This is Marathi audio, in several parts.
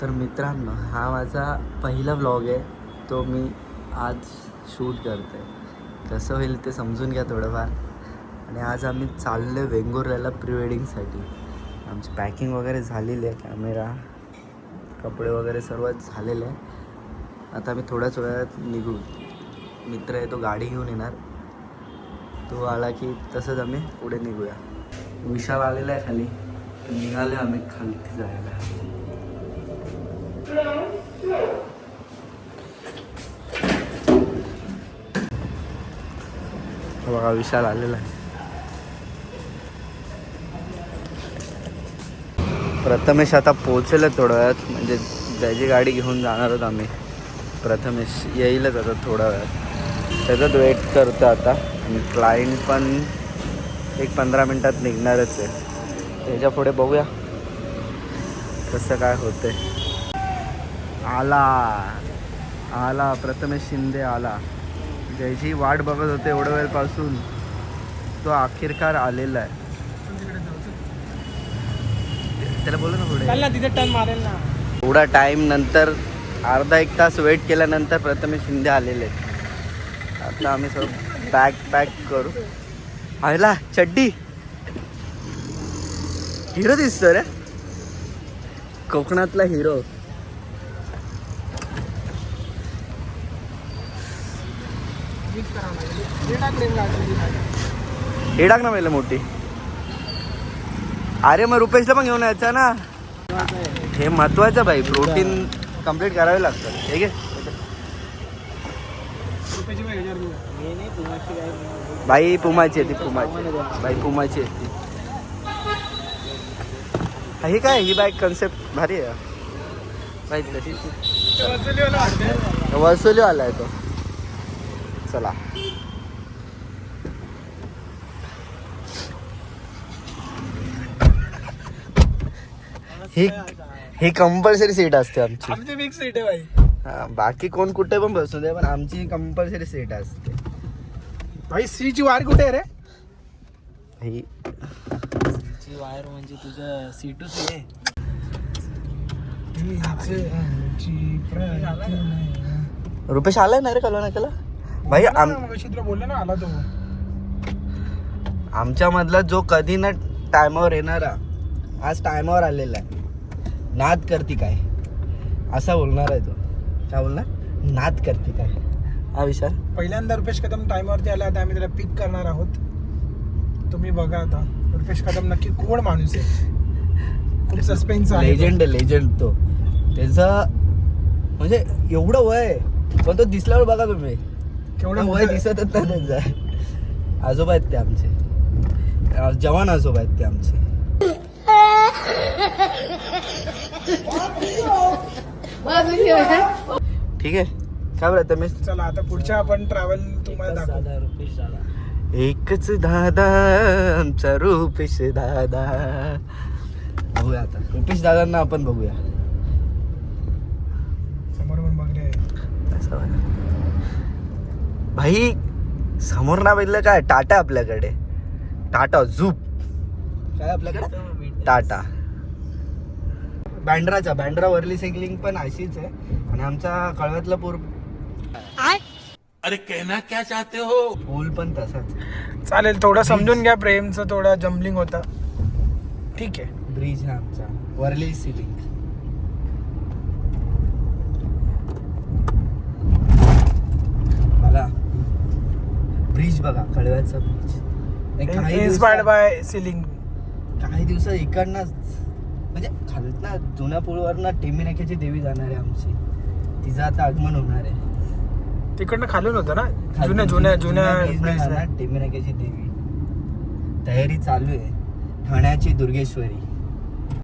तर मित्रांनो, हा माझा पहिला व्लॉग आहे, तो मी आज शूट करतो आहे. कसं होईल ते समजून घ्या थोडंफार. आणि आज आम्ही चाललो आहे वेंगुर्ल्याला प्री वेडिंगसाठी. आमची पॅकिंग वगैरे झालेली आहे, कॅमेरा, कपडे वगैरे सर्व झालेलं आहे. आता आम्ही थोड्याच वेळात निघू. मित्र आहे तो गाडी घेऊन येणार, तो आला की तसंच आम्ही पुढे निघूया. विशाल आलेला आहे खाली, निघाले आम्ही खाली जायला. बघा विशाल आलेला आहे. प्रथमेश आता पोहोचेल थोड्या वेळात, म्हणजे ज्याची गाडी घेऊन जाणार आहोत आम्ही. प्रथमेश येईलच आता थोड्या वेळात, त्याचाच वेट करतो आता. आणि क्लायंट पण एक 15 मिनटात निघणारच आहे. त्याच्या पुढे बघूया कसं काय होते. आला प्रथमेश शिंदे आला. ज्याची वाट बघत होते एवढ्या वेळपासून, तो अखेरकार आलेला आहे. त्याला बोलू ना पुढे, तिथे टर्न मारेल ना. थोडा टाईम नंतर, अर्धा एक तास वेट केल्यानंतर प्रथमेश शिंदे आलेले आहेत. आता आम्ही सर्व पॅक करू. आयला चड्डी, हिरो दिसतो रे, कोकणातला हिरो. हे टाक ना पहिलं मोठी. अरे मग रुपेशला पण घेऊन यायचं ना, हे महत्वाचं भाई. प्रोटीन कंप्लीट करावे लागतं. ठीक आहे भाई, पुमाची आहे ती, पुमाची आहे ती. ही काय, ही बाईक कन्सेप्ट भारी आहे भाई. वसुली वाला आहे तो. चला, ही कंपल्सरी सीट असते आमची. आमची फिक्स सीट आहे भाई. हा, बाकी कोण कुठे पण बसू दे, पण आमची कंपल्सरी सीट असते भाई. सीची वायर कुठे आहे रे? ही सीची वायर म्हणजे तुझं सीटूच आहे. रुपेश आलाय ना रे कल्पना केला भाई. बोलले ना, आला तो. आमच्या मधला जो कधी ना टायमावर येणारा, आज टायमावर आलेला आहे. नाद करती काय असा बोलणार आहे तो. काय बोलणार, नाद करती काय. हा विशाल पहिल्यांदा रुपेश कदम टाइमवरती आला. आता आम्ही त्याला पिक करणार आहोत. तुम्ही बघा आता रुपेश कदम नक्की कोण माणूस आहे. खूप सस्पेन्स आहे. लेजंड तो. त्याचं म्हणजे एवढं वय, पण तो दिसल्यावर बघा तुम्ही केवढं वय दिसतच नाही त्यांचं. आजोबा आहेत ते आमचे, जवान आजोबा आहेत ते आमचे. ठीक आहे, काय बरं तुम्ही. चला आता पुढच्या आपण ट्रॅव्हल तुम्हाला दाखवू. एकच दादा आमचा रुपेश दादा. बघूया आता रुपेश दादांना आपण बघूया. समोर पण बघ रे. भाई समोर ना बघितलं काय, टाटा आपल्याकडे. टाटा झूप काय आपल्याकडे, टाटा. बँड्रा वरली सायकलिंग पण अशीच आहे. आणि आमचा कळव्यातला पूर, अरे कहना क्या चाहते हो. पूल पण तसाच. चालेल, थोडं समजून घ्या. प्रेमचं थोडं जम्बलिंग होतं. ठीक आहे. ब्रिज आहे आमचा वरली सिलिंग. बघा ब्रिज, बघा कळव्याचा ब्रिज. Inspired bye ceiling. काही दिवसात इकडनंच, म्हणजे खालनं जुन्या पूलवरनं टेमिनाक्याची देवी जाणार आहे आमची. तिचं आता आगमन होणार आहे. तिकडनं खालून होतं ना, जुन्या टेमिनाक्याची देवी. तयारी चालू आहे. ठाण्याची दुर्गेश्वरी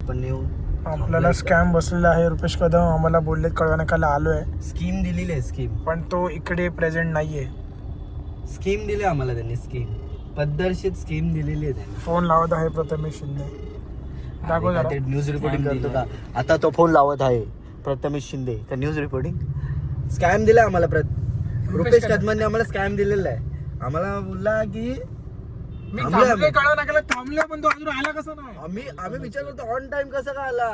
पण येऊ. आपल्याला स्कॅम बसलेला आहे. रुपेश कदम आम्हाला बोलले कळवण्याकाला आलोय. स्कीम दिलेली आहे, स्कीम. पण तो इकडे प्रेझेंट नाहीये. स्कीम दिली आम्हाला त्यांनी, स्कीम पद्धतशीर स्कीम दिलेली आहे त्यांनी. फोन लावत आहे प्रथमेश शिंदे. दाखव जरा. ते न्यूज रिपोर्टिंग करतो का आता तो. फोन लावत आहे प्रथमेश शिंदे का न्यूज रिपोर्टिंग. स्कॅम दिला आम्हाला. रुपेश कदमांनी आम्हाला स्कॅम दिलेला आहे. आम्हाला बोलला की मी थांबले, पण तो अजून आला कसा नाही. आम्ही विचार करतो ऑन टाइम कसा का आला.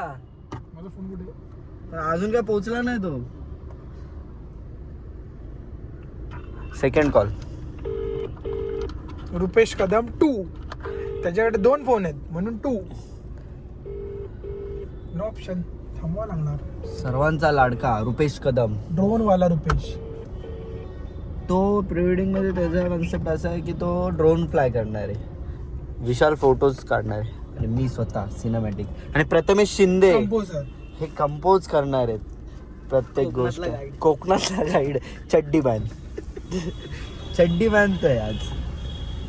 माझा फोन कुठे. पण अजून काय पोहोचला नाही तो. Second call. रुपेश कदम 2. त्याच्याकडे 2 फोन आहेत म्हणून 2. No option. थांबवा लागणार. सर्वांचा लाडका रुपेश कदम. ड्रोन वाला रुपेश. तो प्री वेडिंग मध्ये त्याचा कन्सेप्ट असा आहे की तो ड्रोन फ्लाय करणार आहे, विशाल फोटोज काढणार आहे आणि मी स्वतः सिनेमॅटिक. आणि प्रथमेश शिंदे कंपोजर. हे कंपोज करणार आहेत प्रत्येक गोष्ट. कोकणातला गाईड. चड्डी मॅन. चड्डी मॅन तो आहे आज.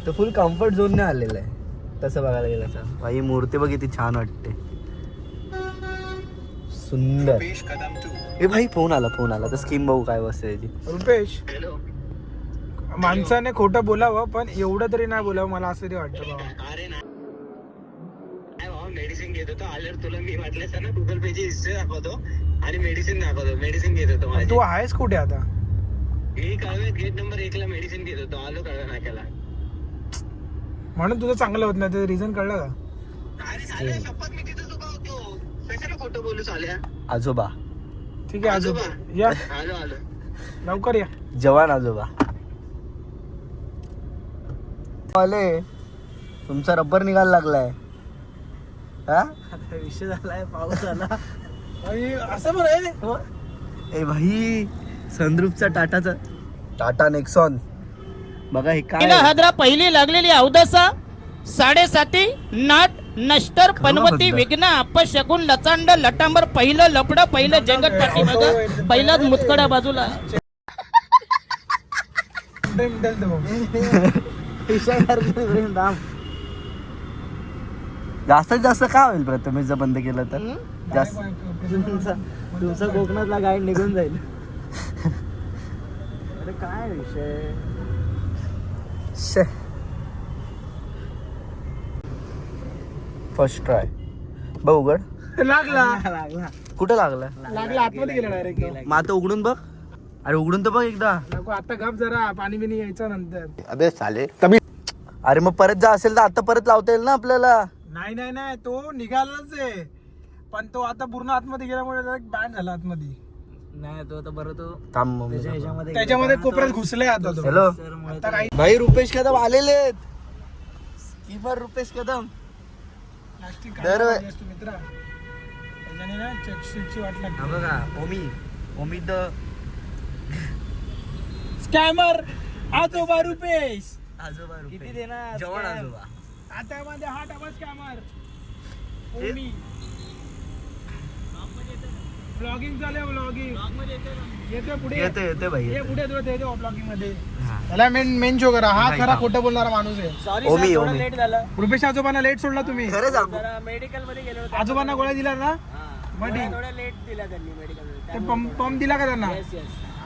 तो फुल कम्फर्ट झोनने आलेला आहे तसं बघायला गेलं तर. भाई मूर्ती बघ किती छान वाटते, सुंदर. ए भाई फोन आला तर स्कीम बघू काय बसते त्याची. रुपेश, माणसाने खोटं बोलावं पण एवढं तरी नाही बोलावं, मला असं तरी वाटतं बाबा. मेडिसिन घेत होतो. आल्यावर तुला मी वाटलं ना गुगल पेची हिस्ट्री दाखवतो आणि मेडिसिन दाखवतो. मेडिसिन घेत होतो माझी. तू आहेस कुठे आता? मी कळव्यात गेट नंबर 1 ला मेडिसिन घेत होतो. आलो कळव्या नाक्याला. म्हणून तुझं चांगलं होत नाही, त्याचं रिझन कळलं का? अरे झालं, शपथ मी तिथेच उभा होतो. कशाला खोटं बोलू चाल्या? आजोबा. ठीक आहे आजोबा या, आलो लवकर या. जवान आजोबा आले. तुमचा रबर निघायला लागलाय. हा विषय झालाय, पाऊस आला. अरे, असं बरं आहे. ए भाई, सनरूफचा टाटा नेक्सॉन बघा. हे काय हद्रा पहिली लागलेली अवदसा 7.5 नाट नष्टर पनवती विघ्न अपशगुन लचांड लटांबर पहिलं लपड पहिलं जंगट पाठी बघा पहिलाच मुतकडा बाजूला. मिळेल तो. जास्तीत जास्त काय होईल प्रथमेश जर बंद केलं तर? जास्त तुमचा कोकणातला गाईड निघून जाईल. अरे काय विषय. फर्स्ट ट्राय बघ. उघड. लागला कुठं लागला? लागला आतमध्ये गेला डायरेक्ट. मग आता उघडून बघ. अरे उघडून तर बघ एकदा. नको आता गप जरा, पाणी बिनी यायचं नंतर. अबे साले. अरे मग परत जा असेल तर आता परत लावता येईल ना आपल्याला. नाही तो निघालाच आहे, पण तो आता पूर्ण आतमध्ये गेल्यामुळे बँड झाला आतमध्ये. नाही तो आता बरं तो थांब त्याच्यामध्ये कोपऱ्यात घुसलाय आता तो. हॅलो आता काही भाई, रुपेश कदम आलेले आहेत. स्कीमर रुपेश कदम. प्लास्टिक दर- काढायला असतो मित्रा, त्याच्याने ना चेकशीटची वाट हा लागते. बघा, ओमी द स्कॅमर आजोबा रुपेश. आजोबा किती देणार? जवान आजोबा. आता मध्ये हा डबल स्कॅमर. ब्लॉगिंग चालू, ब्लॉगिंग येतोय पुढे. येते भाई. ये पुढे येतो ब्लॉगिंग मध्ये. त्याला मेन शो करा. हा खरा खोटं बोलणारा माणूस आहे. सॉरी ओमी, थोडं ओमी. लेट झालं. रुपेश आजोबांना लेट सोडला तुम्ही. खरं सांगू, जरा मेडिकल मध्ये गेलो होतो. आजोबांना गोळ्या दिला ना? मग ठीक. थोडं लेट दिला त्यांनी मेडिकल ते पंप दिला का त्यांना? येस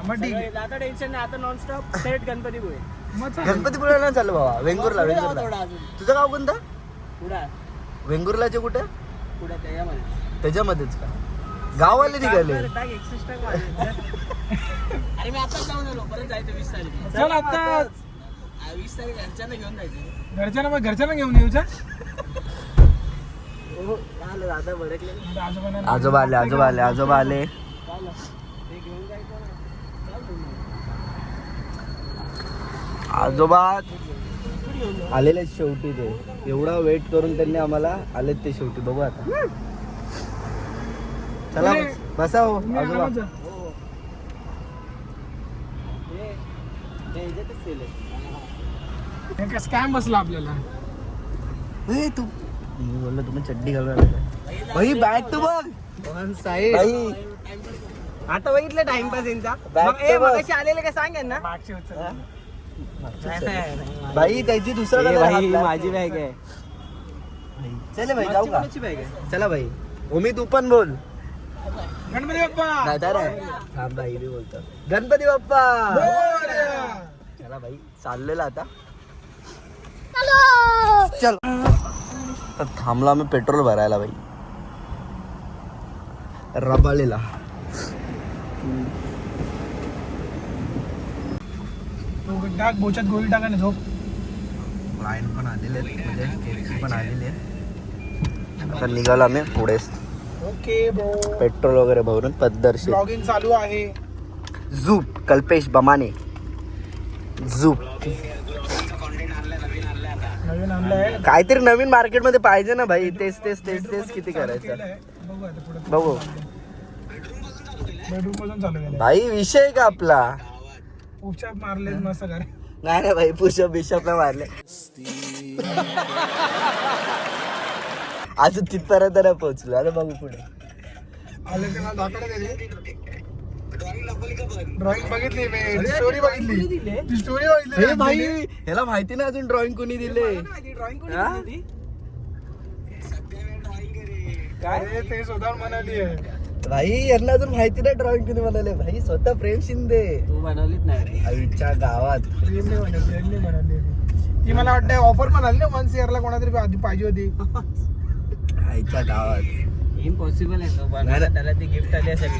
मग ठीक आहे. आता टेन्शन नाही. आता नॉनस्टॉप थेट गणपतीपुळे. मग चालेल. गणपतीपुळ्याला चालू बाबा. वेंगुर्ला. पुढे जाऊ थोडं अजून. तुझं गाव कोणतं? पुढे वेंगुर्लाचे कुठे? पुढे त्याच्यामध्ये त्याच्यामध्येच का? गाववाले निघाले. टाक 61 टाक माझे. अरे मी आता जाऊन आलो. परत जायचं 20 तारीख. चल आता 20 तारीख घरच्यांना घेऊन जायचं. घरच्यांना घेऊन येऊचा. हो झालं दादा भडकले. आजोबा आले. ते घेऊन जायचं ना. आजोबा आलेले शेवटी. ते एवढा वेट करून त्यांनी आम्हाला आलेत ते शेवटी. बघू आता. चला बसा हो आजोबा. स्कॅम बसला आपल्याला. ए, तू मी बोललो तुम्ही चड्डी घालून आले. भाई बॅग तू बघ. One side. भाई आता बघितलं टाइमपास यांचा. Back मग to back. मगाशी आलेले काय सांगेन ना. मागची उचल. भाई त्याची दुसरा ए, color भाई, हात लाग. माझी बॅग आहे. चले भाई जाऊ का? कोणाची बॅग आहे? चला भाई. ओमी तू पण बोल. गणपती बाप्पा. नाही तर आहे. थांब भाई मी बोलतो. गणपती बाप्पा. मोरया. चला भाई चाललेला आता. चल तर थांबला आम्ही पेट्रोल भरायला भाई. रबालेला. तो टाक बोचात गोळी टाका ना झोप. लाईन पण आलेले आहेत, म्हणजे KFC पण आलेली आहे. आता निघालो आम्ही पुढे. Okay bro. पेट्रोल वगैरे भरून पद्धतशीर. ब्लॉगिंग चालू आहे. झूप कल्पेश बमाने झूप. नवीन आणलंय. काहीतरी नवीन मार्केटमध्ये पाहिजे ना भाई. तेच तेच तेच तेच किती करायचं. केलंय. बघू आता पुढे. बघू बेडरूम पासून चालू केलंय. भाई विषय का आपला. उपचार मारले मस्त काय. नाही ना भाई पुषप बिशपला मारले. अजून तिथपर्यंत नाही पोहोचलो. आता बघू पुढे. आले ते मला दाखवलं त्याने. ड्रॉइंग बघितली मी. स्टोरी बघितली. ती स्टोरी बघितली. हे भाई ह्याला माहिती ना अजून ड्रॉइंग कोणी दिले. हा? काय ते स्वतः म्हणाली आहे. भाई यांना अजून माहिती नाही ड्रॉइंग कोणी म्हणाले. भाई स्वतः प्रेम शिंदे. तू बनवलीच नाही. आईच्या गावात प्रेमने म्हणाली. ती मला वाटतं ऑफर म्हणाली ना 1 CR ला कोणातरी आधी पाहिजे होती. आईच्या गावात इम्पॉसिबल आहे तो नाही. बनवायला. त्याला ती गिफ्ट आली असेल.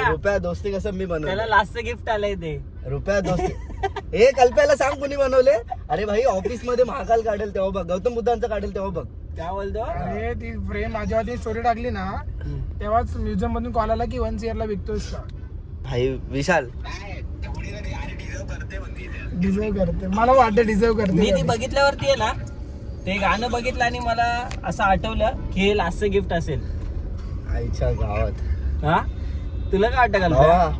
रुपया दोस्ती कसं मी त्याला बनवलं. लास्ट गिफ्ट आलंय ते. रुपया दोस्ती हे कल्प्याला सांग कोणी बनवले. अरे भाई ऑफिस मध्ये महाकाल काढेल तेव्हा बघ. गौतम बुद्धांचं काढेल तेव्हा बघ. काय बोलतो. अरे ती फ्रेम जेव्हा ती स्टोरी टाकली ना तेव्हाच म्युझियम मधून कॉल आला की 1 CR ला विकतोस का. भाई विशाल डिझर्व करते. मला वाटतं डिझर्व मी ती करते. बघितल्यावरती आहे ना ते गाणं बघितलं आणि मला असं आठवलं की हे लास्ट गिफ्ट असेल. आईच्या गावात. हा तुला काय वाटतं का. भावा,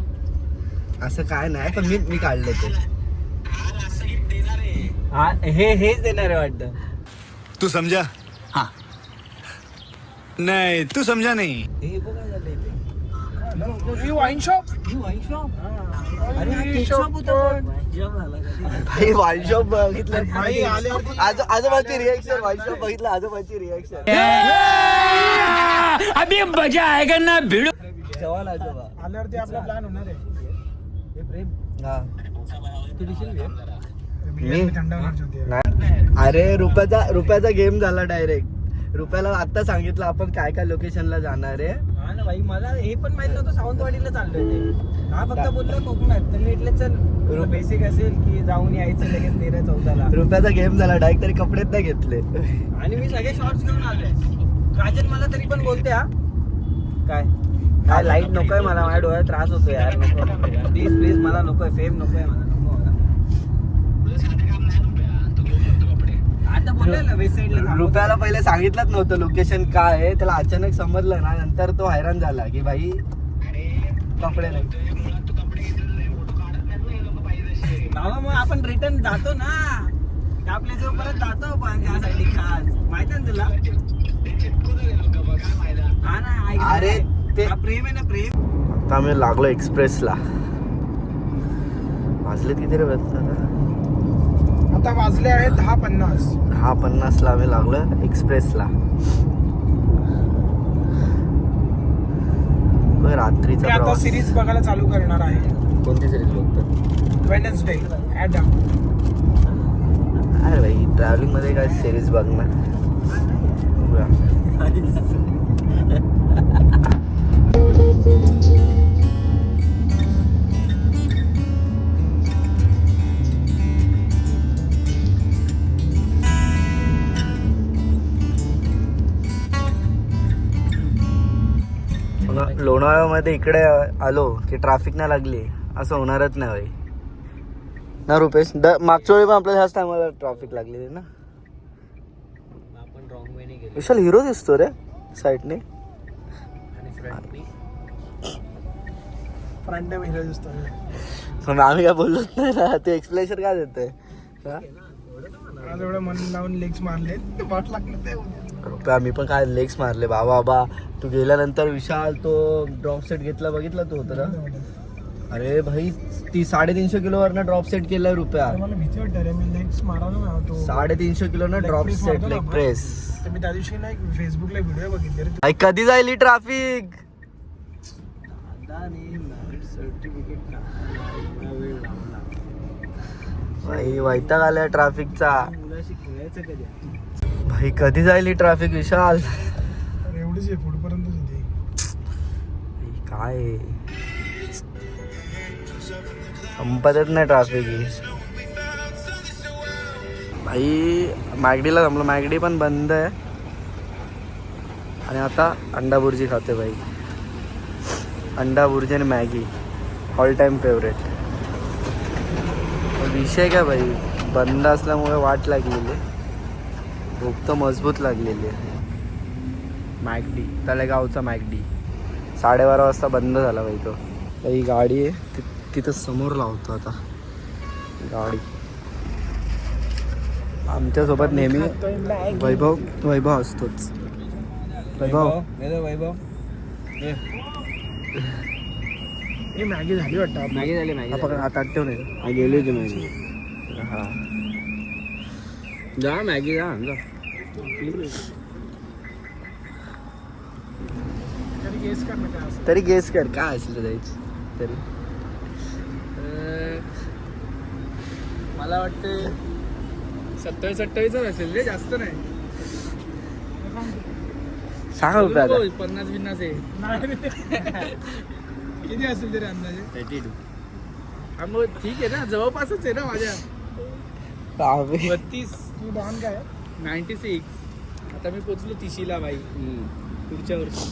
असं काय नाही पण मी काढले ते. हा हेच देणार आहे वाटतं. तू समझा? हाँ नहीं तू समझा नहीं. हे बघा झालंय ते. ही वाईन शॉप. अरे हा केक शॉप होता पण. वाईन झाला का? भाई वाईन शॉप बघितलं. भाई आल्यावरती आजोबाची रिएक्शन. वाईन शॉप बघितलं आजोबाची रिएक्शन. अभी मजा आएगा ना भिड़ो. जवान आजोबा. आल्यावरती आपला प्लॅन होणार आहे. हे प्रेम हा तू दिसेल घे. बिर्याणी थंड होण्याची होती. नाही. अरे रुपयाचा गेम झाला डायरेक्ट. रुपयाला आता सांगितलं आपण काय काय लोकेशनला जाणार आहे. हा ना भाई मला हे पण माहित नव्हतं सावंतवाडीला चाललोय ते. हा फक्त बोललो कोकणात. तर मी इथले चल बेसिक असेल की जाऊन यायचं लगेच 13-14ला. रुपयाचा गेम झाला डायरेक्ट. तरी कपडेच नाही घेतले. आणि मी सगळे शॉर्ट्स घेऊन आलोय. काजल मला तरी पण बोलते हा काय लाईट नकोय मला. माझ्या डोळ्यात त्रास होतो यार. नको प्लीज मला नकोय. फेम नकोय मला. आता बोललोय ना वेस्ट साईडला. रुपयाला पहिले सांगितलंच नव्हतं लोकेशन काय आहे. त्याला अचानक समजलं ना नंतर तो हैराण झाला की भाई कपडे नाही. बाबा मग आपण रिटर्न जातो ना त्या प्लेसवर परत जातो पण त्यासाठी खास. माहिती ना तुला. हा ना. अरे ते प्रेम आहे ना प्रेम. आता आम्ही लागलो एक्सप्रेसला. वाजले किती रे वाजता. आता वाजले आहेत 10:50. 10:50 आम्ही लागलो एक्सप्रेसला. रात्रीचा मी आता प्रवास. सिरीज बघायला चालू करणार आहे. कोणती सिरीज बघतो. Wednesday Adam. अरे भाई ट्रॅव्हलिंग मध्ये काय सिरीज बघणार. लोणावळ्यामध्ये इकडे आलो की ट्रॅफिक नाही लागली असं होणारच नाही भाई ना रुपेश. मागच्या वेळी पण आपल्या ह्याच टायमाला ट्रॅफिक लागलेली ना. आपण रॉंग वेने गेलो. विशाल हिरो दिसतो रे साईडने. आणि फ्रंट हिरो दिसतो. पण आम्ही काय बोललोच नाही ना. ते एक्सप्लेनेशन काय देतोय. आज एवढं मन लावून लेग्स मारले वाट लागलं ते. रुपया मी पण काय लेग्स मारले. बाबा तू गेल्यानंतर विशाल तो ड्रॉप सेट घेतला बघितला तू होता ना. अरे भाई ती 350 किलोवरनं ड्रॉप सेट केलाय रुपया. मला भीती वाटते रे. मी लेग्स मारायला ना तो 350 किलो ना ड्रॉप सेट लेग प्रेस. मी त्या दिवशी ना फेसबुकला व्हिडिओ बघितले रे. भाई कधी जाईल ही ट्रॅफिक. भाई वैताग आलाय ट्रॅफिकचा. मुलाशी खेळायचं कधी. भाई कधी जाईल ही ट्रॅफिक विशाल. एवढीच आहे पुढपर्यंतच होती. काय संपतच नाही ट्रॅफिक ही. भाई मॅगडीला जमलं. मॅगडी पण बंद आहे. आणि आता अंडा बुर्जी खाते भाई. अंडा बुर्जी आणि मॅगी ऑल टाईम फेवरेट. विषय काय भाई, बंद असल्यामुळे वाट लागलेली, भूक तर मजबूत लागलेली आहे. मॅकडी, तळेगावचा मॅकडी 12:30 वाजता बंद झाला भाई तो. ही गाडी आहे तिथं समोर लावतो आता गाडी. आमच्यासोबत नेहमी वैभव असतोच. वैभव ही मॅगी झाली वाटतं. मॅगी झाली मॅगी आपण आता ठेवून येतो. गेली होती मॅगी. हां जा मॅगी जा तरी गेस कर ना काय असेल. तरी गेस कर काय असेल जायची तरी. मला वाटते 27-28 असेल रे, जास्त नाही. सांगा रुपये आता. 50-50 आहे. किती असेल तरी अंदाजे? 32. मग ठीक आहे ना, जवळपासच आहे ना माझ्या. 32. तू दान काय 96. आता मी पोचलो 30ला बाई. पुढच्या वर्षी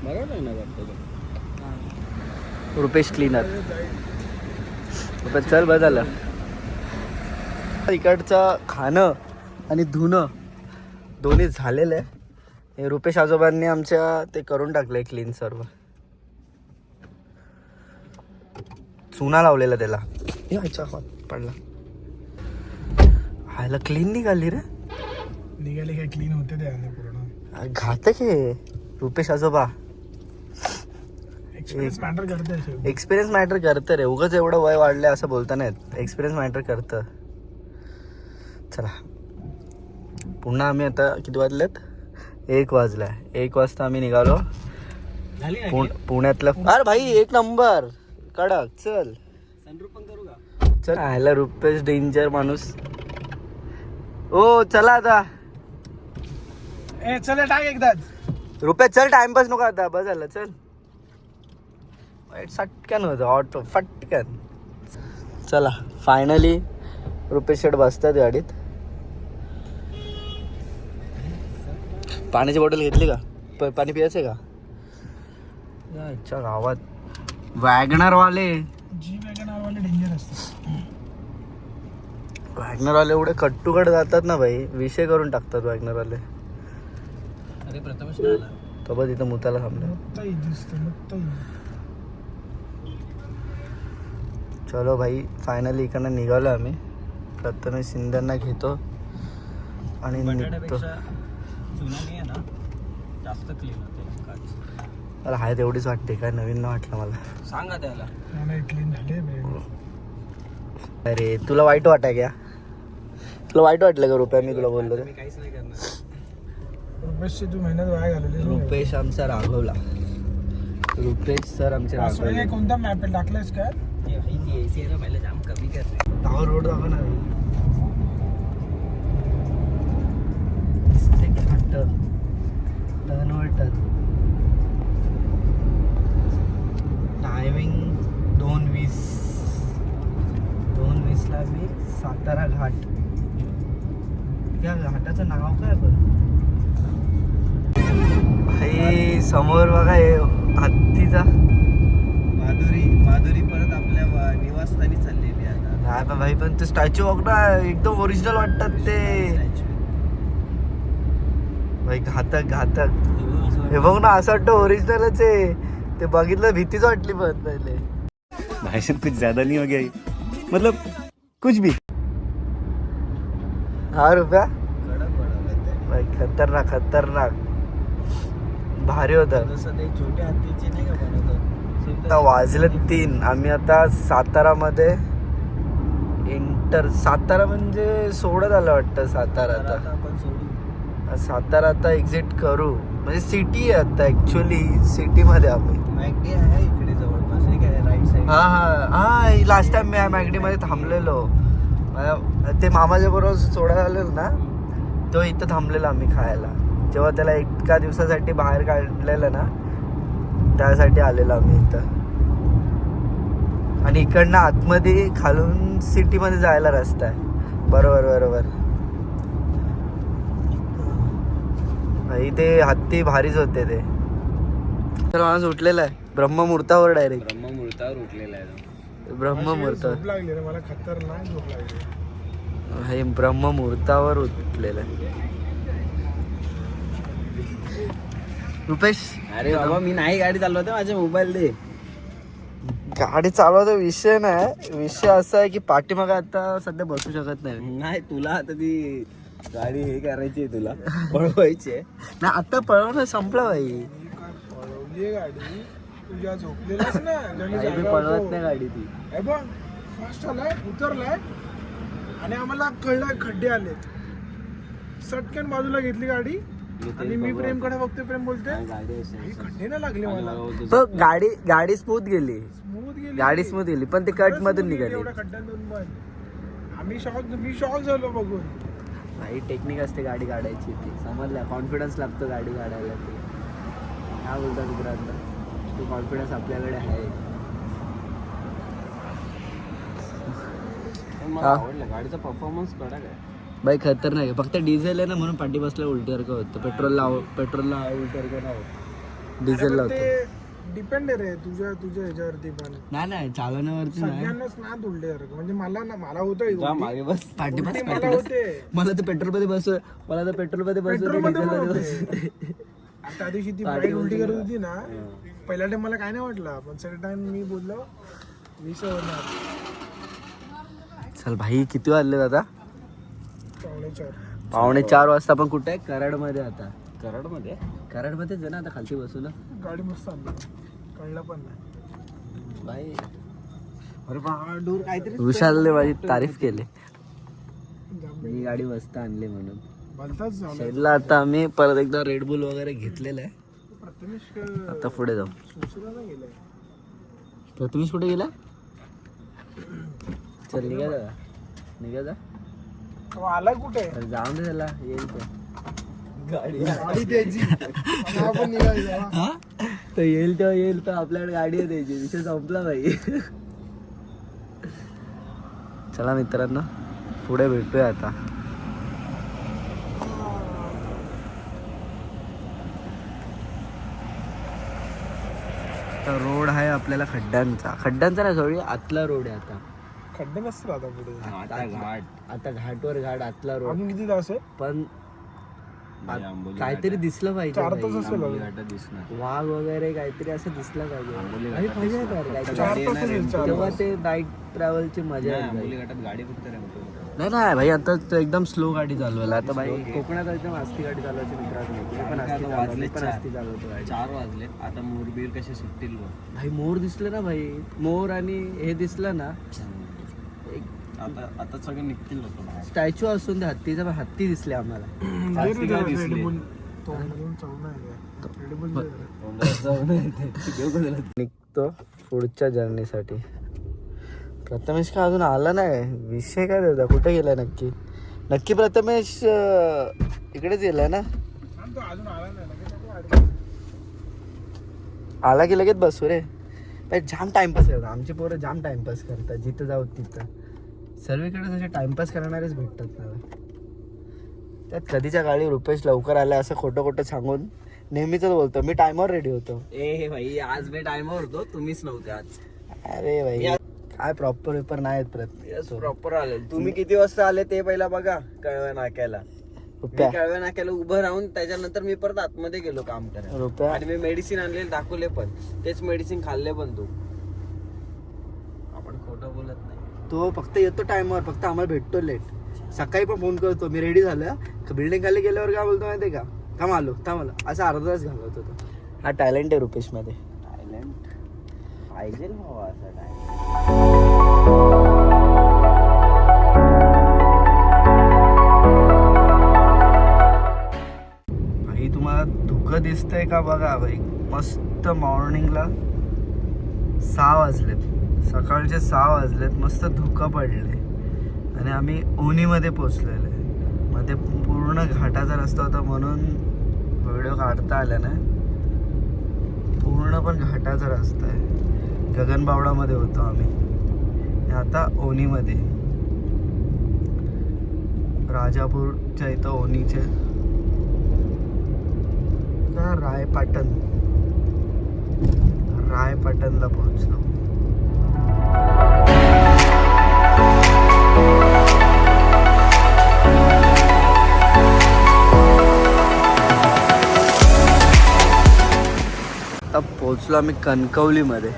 बरोबर आहे ना वाटतं. रुपेश क्लीनर. रुपेश चल बस झालं. इकडचं खाणं आणि धुणं दोन्ही झालेलं आहे. हे रुपेश आजोबांनी आमच्या ते करून टाकलंय क्लीन सर्व. चुना लावलेला त्याला. यायचा पडला. हायला क्लीन निघाली रे. निघाले काय क्लीन होते ते आणि पूर्ण. घातक आहे रुपेश आजोबा. एक्सपिरियन्स मॅटर करते. एक्सपिरियन्स मॅटर करतं रे. उगाच एवढं वय वाढलंय असं बोलता नाहीत. एक्सपिरियन्स मॅटर करतं. चला पुन्हा आम्ही आता किती वाजलेत? 1 वाजलाय. 1 वाजता आम्ही निघालो पुण्यातलं. अरे भाई 1 नंबर कडक. चल सनरूफ पण करू का? चल. ह्याला रुपेश डेंजर माणूस. ओ चला आता. ए चल टाक एकदाच. रुपेश चल, टाइमपास नको आता, बस झालं चल. सटकन होतं ऑटो फटकन. चला फायनली रुपेश शेट बसतात गाडीत. पाण्याची बॉटल घेतली का? पाणी पियायचं का? याच्या गावात वॅगनरवाले डेंजर असतात. वॅगनरवाले एवढे कट्टूकट जातात ना भाई, विषय करून टाकतात वॅगनरवाले. अरे प्रथमेश नाही आला. तो बघ तिथं मुताला थांबलं. मुत्ताई दिसतं मुत्ताई. चलो भाई फायनली इकडनं निघालो आम्ही. प्रथमेश शिंदेंना घेतो आणि निघतो. बटाट्यापेक्षा चुना नाही आहे ना, जास्त क्लीन होते काच. मला हाय तेवढीच वाटते, काय नवीन नाही वाटलं मला. सांगा त्याला. नाही क्लीन झाले. अरे तुला वाईट वाटाय का? तुला वाईट वाटलं का रुपया मी तुला बोललो मी ते? काहीच नाही करणार. रुपेशची तू मेहनत वाया घालवली. रुपेश आमचा राघवला. रुपेश सर आमचे राघवले. कोणता मॅप टाकलायस काय? हे भाई ती एसी आहे ना, पहिले जाम कमी कर रे. टावर रोड दाखव ना. टायमिंग 2:20 ला मी सातारा घाट. या घाटाचं नाव काय पण? हे समोर बघा हे हत्तीचा. माधुरी परत आपल्या निवासस्थानी चाललेली आता. नाही पण भाई, पण ते स्टॅच्यू बघ ना, एकदम ओरिजिनल वाटतात ते भाई. घातक. हे बघ ना, असं वाटतं ओरिजिनलच आहे ते. बघितलं भीतीच वाटली पण पहिले. भाषण कुछ ज्यादा नहीं हो गया ये? मतलब कुछ भी. हा रुपया भाई खतरनाक भारी होता. जसं ते छोट्या हत्तीचे नाही का बनवतात. आता वाजले 3. आम्ही आता सातारामध्ये सातारा म्हणजे सोडत आलं वाटतं. सातारा आता आपण सोडू. सातारा आता एक्झिट करू. म्हणजे सिटी आहे आता ऍक्च्युअली. सिटीमध्ये आम्ही. मॅगडी आहे इकडे जवळपास नाही काय, राईट साईड. हा लास्ट टाइम मी मॅगडीमध्ये थांबलेलो. ते मामाच्या बरोबर सोडायला आलेलो ना, तो इथं थांबलेलो आम्ही खायला. जेव्हा त्याला 1 दिवसासाठी बाहेर काढलेलं ना, त्यासाठी आलेलो आम्ही इथं. आणि इकडनं आतमध्ये खालून सिटीमध्ये जायला रस्ता आहे. बरोबर. भाई ते हत्ती भारीच होते ते. तर माणूस उठलेला आहे ब्रह्ममुहूर्तावर डायरेक्ट. ब्रह्ममुहूर्तावर उठलेला आहे. ब्रह्ममुहूर्त झोप लागली रे मला, खतरनाक झोप लागली. हे ब्रह्ममुहूर्तावर उठलेलं आहे. रुपेश अरे बाबा मी नाही गाडी चालवते, माझे मोबाईल दे. गाडी चालवायचा विषय नाही, विषय असा आहे की पाठीमागे आता सध्या बसू शकत नाही. नाही तुला आता ती गाडी हे करायची आहे, तुला पळवायची आहे. नाही आता पळवणं संपलं भाई. मी काय पळवली गाडी, तुझ्या झोपलेलाच ना ज्या मी काही बी जागा पळवत होतो. नाही गाडी ती. हे बघ फास्ट आलाय, उतरलाय आणि आम्हाला कळलं खड्डे आलेत. सटकन बाजूला घेतली गाडी आणि मी प्रेमकडे बघतोय, प्रेम बोलते गाडी "हे खड्डे ना लागले मला." तो गाडी स्मूथ गेली, स्मूथ गेली गाडी स्मूथ गेली पण ते कट मधून निघाली. एवढ्या खड्ड्यांतून पण मी शॉक झालो बघून. भाई टेक्निक असते गाडी काढायची ती, समजलं. कॉन्फिडन्स लागतो गाडी काढायला. ते काय बोलतात मित्रांनो, तो कॉन्फिडन्स आपल्याकडे आहे. मला आवडलं गाडीचा परफॉर्मन्स कडक आहे. बाई खतरनाक आहे. फक्त डिझेल आहे ना म्हणून पाठी बसल्या उलटीसारखं होतं. पेट्रोलला उलटीसारखं नाही होत, डिझेलला पण होतं. ते डिपेंड आहे रे तुझ्या ह्याच्यावरती पण. नाही चालवण्यावरती नाही. सगळ्यांनाच ना उलटे म्हणजे मला होतं जा मागे बस. पाठी बस, मला पाठी बस. होते मला तर पेट्रोल मध्ये बसू, मला तर पेट्रोल मध्ये पेट्रोल मध्ये पण बसू. होते. आता त्या दिवशी ती बाईक उलटी करत होती ना, पहिल्या टाइम मला काय नाही वाटलं, पण सेकंड टाइम मी बोललो 20 होणार. चल भाई किती वाजले आता? 4:45. 3:45 वाजता. आपण कुठे आहे? कराडमध्ये आता. कराडमध्येच आहे ना आता, खालची बसू ना गाडी मस्त आणली, कळलं पण नाही. भाई. अरे बहादूर काहीतरी विशालने माझी तारीफ केली, जाम ही गाडी मस्त आणली म्हणून. भलताच झालं. शेडला आता आम्ही परत एकदा रेडबुल वगैरे घेतलेलं आहे. प्रथमेश आता पुढे जाऊ. सुसरा नाही गेलाय. प्रथमेश कुठे गेला? चल निघा जा. तो आलाय कुठे? तर जाऊन दे त्याला, येईल तो. गाडी द्यायची आणि आपण निघायचं. हा? तो येईल तेव्हा येईल, तर आपल्याकडे गाडी आहे द्यायची. विषय संपला भाई. चला मित्रांनो पुढे भेटूया आता. रोड आहे आपल्याला खड्ड्यांचा नाही, सॉरी आतला रोड आहे आता. खड्डे नसतील आता पुढे. आता घाटवर घाट, आतला रोड. अजून किती तास आहे? पण काहीतरी दिसलं पाहिजे 4 तास भाई. असेल अजून. वाघ वगैरे काहीतरी असं दिसलं पाहिजे. आणि पाहिजे ना रे, काहीतरी. 4 तास असेल, 4 तेव्हा तास. ते नाईट ट्रॅव्हलची मजा आहे भाई. गाडी फक्त नाही भाई, आता तो एकदम स्लो गाडी चालवायला. आता भाई कोकणात एकदम आस्ती गाडी चालवायची मित्रांनो. पण आस्ती चालवतो गाडी. 4 वाजले. आता मोरबीर कसे सुटतील बघ. भाई मोर दिसले ना भाई, मोर आणि हे दिसलं ना, आता सगळे निघतील लोक बाहेर. स्टॅच्यू असून ते हत्तीचा, पण हत्ती दिसले आम्हाला. दे रे जरा Red Bull. तोंडातून चव नाही आहे. Red Bull दे जरा. निघतो पुढच्या जर्नीसाठी. प्रथमेश का अजून आला नाही, विषय काय त्याचा, कुठे गेलाय नक्की प्रथमेश इकडेच गेलाय ना. थांब, तो अजून आला नाही. लगेच नको गाडी. आला की लगेच बसू रे. भाई जाम टाइमपास करतात आमचे पोरं, जाम टाइमपास करतात. जिथं जाऊ तिथं सर्वीकडे तसे टाइमपास करणारेच भेटतात मला. त्यात कधीच्या काळी रुपेश लवकर आला असं खोटं सांगून नेहमीच बोलतो, मी टायमावर रेडी होतो. ए भाई आज मी टाइमवर होतो, तुम्हीच नव्हते आज. अरे भाई काय प्रॉपर पेपर नाही प्रॉपर आले. तुम्ही किती वाजता आले ते पहिला बघा. कळव्या नाक्याला रुपया कळव्या नाक्याला उभं राहून त्याच्यानंतर मी परत आतमध्ये गेलो काम करायला. रुपया आणि मी मेडिसिन आणले, दाखवले पण, तेच मेडिसिन खाल्ले पण. तू आपण खोटं बोलत नाही. तो फक्त येतो टायमावर, फक्त आम्हाला भेटतो लेट. सकाळी पण फोन करतो मी रेडी झालं, बिल्डिंग खाली गेल्यावर काय बोलतो माहितीये का, थांब आलो असा अर्धा तास घालवतो तो. हा टॅलेंट आहे रुपेश मध्ये. टायलंड पाहिजे भावा असा टाइम. भाई तुम्हाला धुकं दिसतंय का बघा भाई. मस्त मॉर्निंगला 6 वाजलेत, सकाळचे 6 वाजलेत. मस्त धुकं पडले आणि आम्ही ओनीमध्ये पोचलेलो आहे. मध्ये पूर्ण घाटाचा रस्ता होता म्हणून व्हिडिओ काढता आला नाही. पूर्ण पण घाटाचा रस्ता आहे. गगनबावडामध्ये होतो आम्ही, आता ओनीमध्ये. राजापूरच्या इथं ओनीचे रायपाटणला पोहोचलो. आता पोहोचलो आम्ही कणकवलीमध्ये.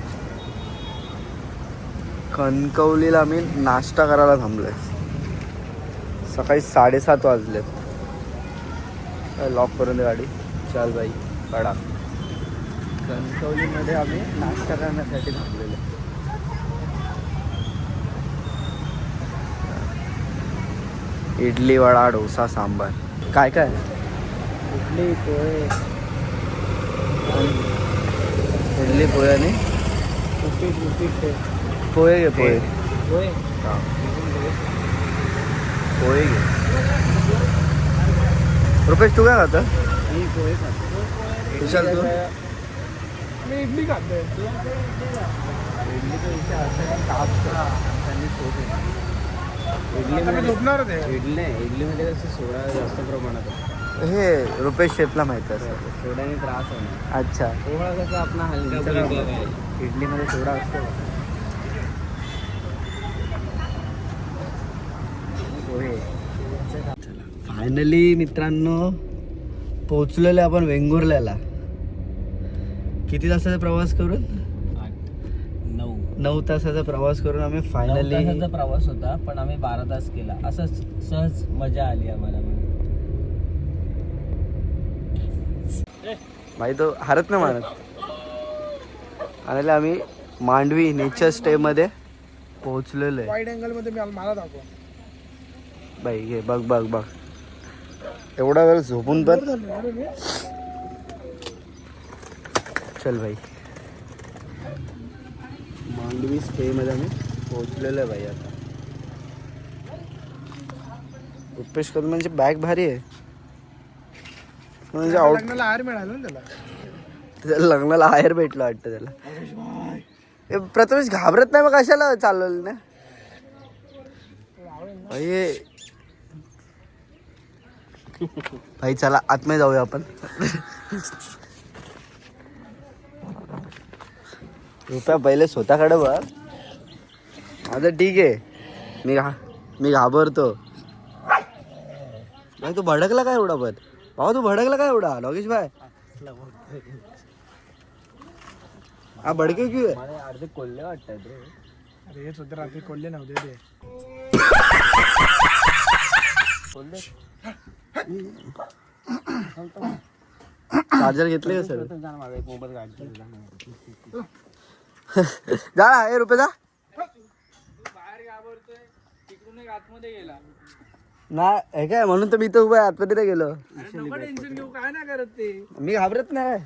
कणकवलीला आम्ही नाश्ता करायला थांबलोय. सकाळी 7:30 वाजलेत. लॉक करून दे गाडी. चल बाई काढा. कणकवलीमध्ये आम्ही नाश्ता करण्यासाठी थांबलेलो. इडली, वडा, डोसा, सांबार. काय काय? इडली पोहे इडली पोहे आणि पोहे घे. पोहे पोहे घे. रुपेश तू काय खाता? मी पोहे खातो. विशाल तू? मी इडली खाते. इडलीचा विषय असा आहे कापसा त्यांनी आता मी झोपणार ते. इडलीमध्ये कसं सोडा जास्त प्रमाणात असतो. हे रुपेश शेटला माहिती असं. सोड्याने त्रास होणार. अच्छा. पोहा कसा आपला हलका इडलीमध्ये सोडा असतो. पोहे फायनली मित्रांनो पोचलेलो आपण वेंगुर्ल्याला. किती तासाचा प्रवास करून? 9 तासाचा प्रवास करून आम्ही फायनली. 9 तासाचा प्रवास होता पण आम्ही 12 तास केला. असंच सहज मजा आली आम्हाला. भाई तो हरत नाही मानत. आणि आम्ही मांडवी नेचर स्टे मध्ये पोहोचलेलो आहे. वाईड अँगल मध्ये मला दाखव. बाई घे. बघ एवढा वेळ झोपून पण. चल भाई. मांडवी स्टे मध्ये आम्ही पोहोचलेलो आहे भाई. आता रुपेश कदम म्हणजे बॅग भारी आहे. म्हणजे आउट लग्नाला हार मिळाला ना त्याला. त्याला लग्नाला हायर भेटलं वाटतं त्याला. प्रथमेश घाबरत नाही मग कशाला चालवलं ना भाई. चला आतमध्ये जाऊया आपण. रुपया पहिले स्वतःकडे बघ. आता ठीक आहे. मी घाबरतो भाई. तू भडकला काय एवढा? पण भाऊ तू भडकला काय एवढा? लोकेश भाई हा भडके क्यू आहे? अर्धे कोल्हे वाटतात रे. अरे हेच होते रात्री. कोल्हे नव्हते ते. चार्जर घेतले का सर? मोबाईल काढतो. जा हे रुपये जा. ना हे काय म्हणून तर मी तर उभा आतमध्ये नाही गेलो. टेन्शन घेऊ. काय नाही करत ते. मी घाबरत नाही.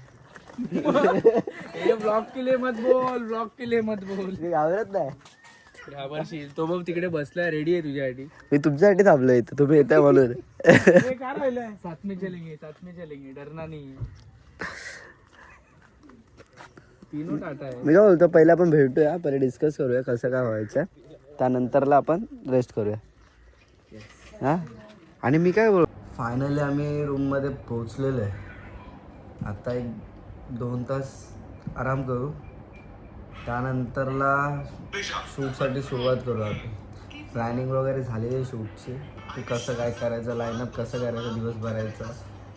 ब्लॉक केले मत बोल. मी घाबरत नाही. घाबरशील. तो बघ तिकडे बसलाय रेडी आहे तुझ्यासाठी. मी तुमच्यासाठी थांबलोय इथं. तुम्ही येताय म्हणून. काय राहिलंय? साथ में चलेंगे डरना नहीं. तीनों टाटा आहे. मी काय बोलतो पहिले आपण भेटूया. पहिले डिस्कस करूया कसं काय व्हायचं. त्यानंतरला आपण रेस्ट करूया. हा. आणि मी काय बोल. फायनली आम्ही रूममध्ये पोहोचलेलो आहे. आता 1-2 तास आराम करू. त्यानंतरला शूटसाठी सुरुवात करू आपण. प्लॅनिंग वगैरे झालेली आहे शूटची. की कसं काय करायचं, लाईनअप कसं करायचं दिवसभराचं,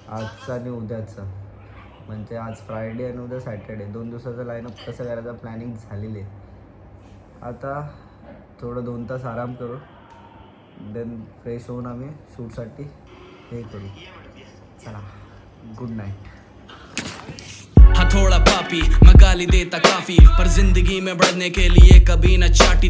आजचं आणि उद्याचं. म्हणजे आज फ्रायडे आणि उद्या सॅटर्डे 2 दिवसाचं लाईनअप कसं करायचं प्लॅनिंग झालेली आहे. आता थोडं 2 तास आराम करू. देन फ्रेश होऊन आम्ही शूटसाठी हे करू. चला गुड नाईट. हाँ थोड़ा पापी मैं गाली देता काफी पर जिंदगी में बढ़ने के लिए कभी न चाटी